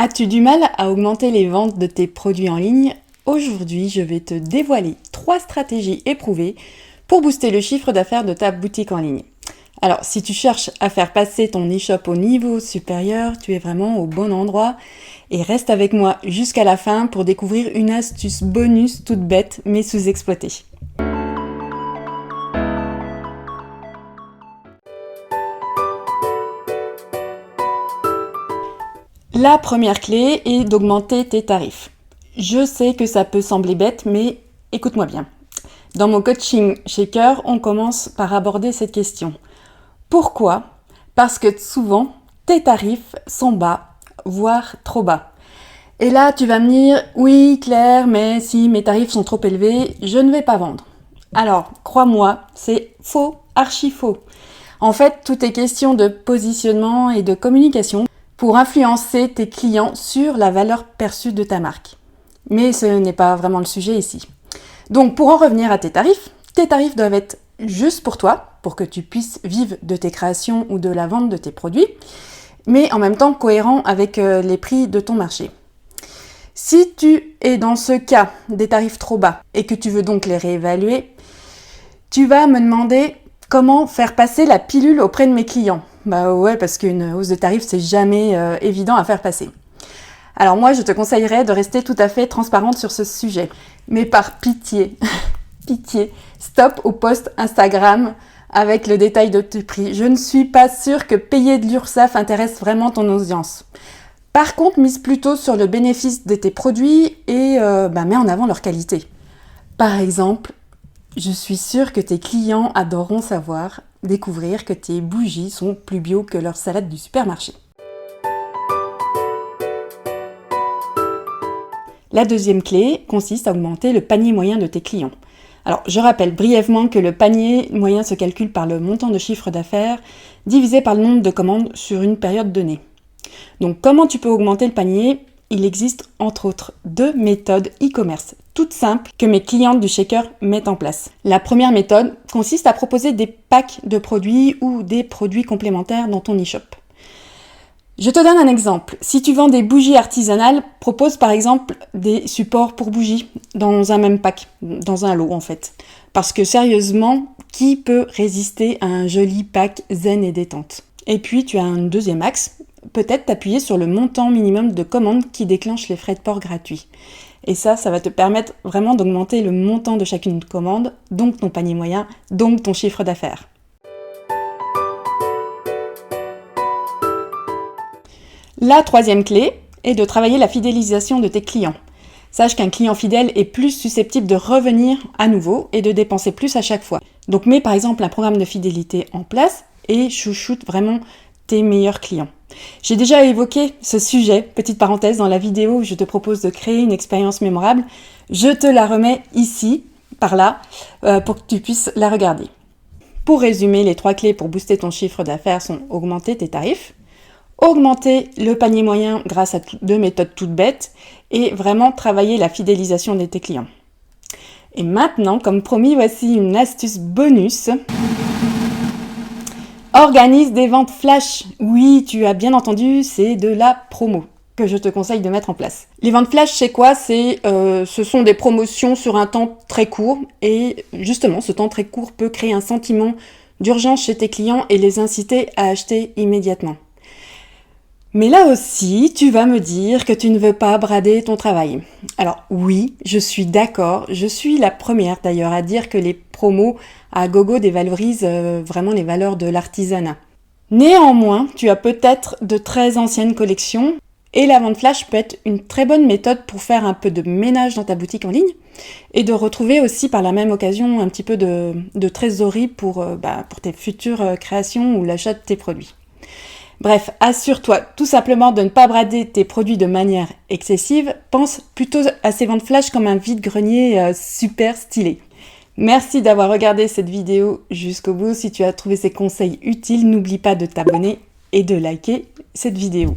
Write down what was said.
As-tu du mal à augmenter les ventes de tes produits en ligne? Aujourd'hui, je vais te dévoiler 3 stratégies éprouvées pour booster le chiffre d'affaires de ta boutique en ligne. Alors, si tu cherches à faire passer ton e-shop au niveau supérieur, tu es vraiment au bon endroit et reste avec moi jusqu'à la fin pour découvrir une astuce bonus toute bête mais sous-exploitée. La première clé est d'augmenter tes tarifs. Je sais que ça peut sembler bête, mais écoute-moi bien. Dans mon coaching Shaker, on commence par aborder cette question. Pourquoi? Parce que souvent, tes tarifs sont bas, voire trop bas. Et là, tu vas me dire, oui Claire, mais si mes tarifs sont trop élevés, je ne vais pas vendre. Alors, crois-moi, c'est faux, archi faux. En fait, tout est question de positionnement et de communication pour influencer tes clients sur la valeur perçue de ta marque. Mais ce n'est pas vraiment le sujet ici. Donc pour en revenir à tes tarifs doivent être juste pour toi, pour que tu puisses vivre de tes créations ou de la vente de tes produits, mais en même temps cohérents avec les prix de ton marché. Si tu es dans ce cas des tarifs trop bas et que tu veux donc les réévaluer, tu vas me demander comment faire passer la pilule auprès de mes clients. Bah ouais, parce qu'une hausse de tarif, c'est jamais évident à faire passer. Alors moi, je te conseillerais de rester tout à fait transparente sur ce sujet. Mais par pitié, pitié, stop au post Instagram avec le détail de tes prix. Je ne suis pas sûre que payer de l'URSSAF intéresse vraiment ton audience. Par contre, mise plutôt sur le bénéfice de tes produits et mets en avant leur qualité. Par exemple, je suis sûre que tes clients adoreront découvrir que tes bougies sont plus bio que leurs salades du supermarché. La deuxième clé consiste à augmenter le panier moyen de tes clients. Alors, je rappelle brièvement que le panier moyen se calcule par le montant de chiffre d'affaires divisé par le nombre de commandes sur une période donnée. Donc, comment tu peux augmenter le panier? Il existe entre autres 2 méthodes e-commerce toutes simples que mes clientes du Shaker mettent en place. La première méthode consiste à proposer des packs de produits ou des produits complémentaires dans ton e-shop. Je te donne un exemple. Si tu vends des bougies artisanales, propose par exemple des supports pour bougies dans un même pack, dans un lot en fait. Parce que sérieusement, qui peut résister à un joli pack zen et détente? Et puis tu as un deuxième axe, peut-être t'appuyer sur le montant minimum de commande qui déclenche les frais de port gratuits. Et ça va te permettre vraiment d'augmenter le montant de chacune commande, donc ton panier moyen, donc ton chiffre d'affaires. La troisième clé est de travailler la fidélisation de tes clients. Sache qu'un client fidèle est plus susceptible de revenir à nouveau et de dépenser plus à chaque fois. Donc mets par exemple un programme de fidélité en place et chouchoute vraiment tes meilleurs clients. J'ai déjà évoqué ce sujet, petite parenthèse, dans la vidéo où je te propose de créer une expérience mémorable. Je te la remets ici, par là, pour que tu puisses la regarder. Pour résumer, les 3 clés pour booster ton chiffre d'affaires sont augmenter tes tarifs, augmenter le panier moyen grâce à 2 méthodes toutes bêtes et vraiment travailler la fidélisation de tes clients. Et maintenant, comme promis, voici une astuce bonus. Organise des ventes flash. Oui, tu as bien entendu, c'est de la promo que je te conseille de mettre en place. Les ventes flash, c'est quoi? Ce sont des promotions sur un temps très court et justement, ce temps très court peut créer un sentiment d'urgence chez tes clients et les inciter à acheter immédiatement. Mais là aussi, tu vas me dire que tu ne veux pas brader ton travail. Alors oui, je suis d'accord, je suis la première d'ailleurs à dire que les promos à gogo dévalorisent vraiment les valeurs de l'artisanat. Néanmoins, tu as peut-être de très anciennes collections et la vente flash peut être une très bonne méthode pour faire un peu de ménage dans ta boutique en ligne et de retrouver aussi par la même occasion un petit peu de trésorerie pour tes futures créations ou l'achat de tes produits. Bref, assure-toi tout simplement de ne pas brader tes produits de manière excessive. Pense plutôt à ces ventes flash comme un vide-grenier super stylé. Merci d'avoir regardé cette vidéo jusqu'au bout. Si tu as trouvé ces conseils utiles, n'oublie pas de t'abonner et de liker cette vidéo.